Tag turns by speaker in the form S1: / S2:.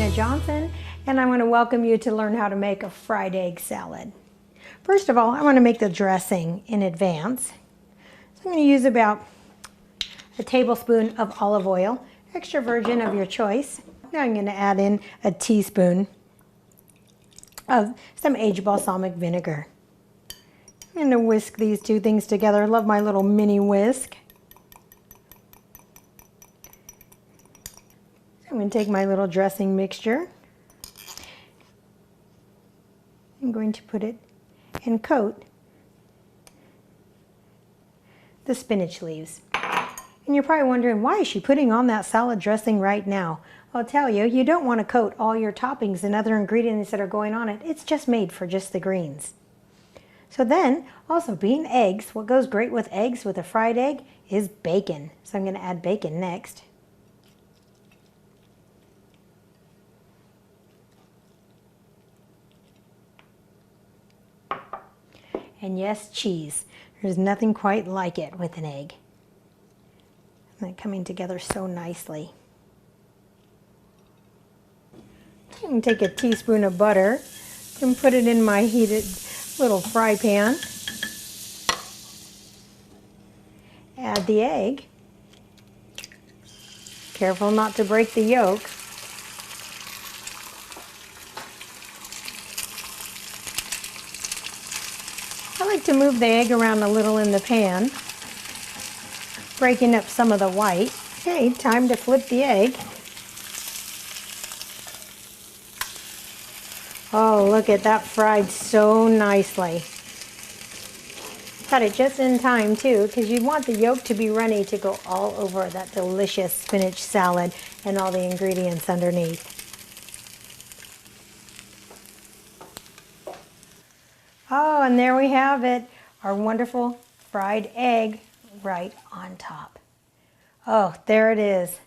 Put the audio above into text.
S1: Tina Johnson, and I want to welcome you to learn how to make a fried egg salad. First of all, I want to make the dressing in advance. So I'm going to use about a tablespoon of olive oil, extra virgin of your choice. Now I'm going to add in a teaspoon of some aged balsamic vinegar. I'm going to whisk these two things together. I love my little mini whisk. I'm going to take my little dressing mixture. I'm going to put it and coat the spinach leaves. And you're probably wondering, why is she putting on that salad dressing right now? I'll tell you, you don't want to coat all your toppings and other ingredients that are going on it. It's just made for just the greens. So then, also being eggs, what goes great with eggs, with a fried egg, is bacon. So I'm going to add bacon next. And yes, cheese. There's nothing quite like it with an egg. And coming together so nicely. I can take a teaspoon of butter and put it in my heated little fry pan. Add the egg. Careful not to break the yolk. I like to move the egg around a little in the pan, breaking up some of the white. Okay, time to flip the egg. Oh, look at that, fried so nicely. Got it just in time too, because you want the yolk to be runny to go all over that delicious spinach salad and all the ingredients underneath. Oh, and there we have it, our wonderful fried egg right on top. Oh, there it is.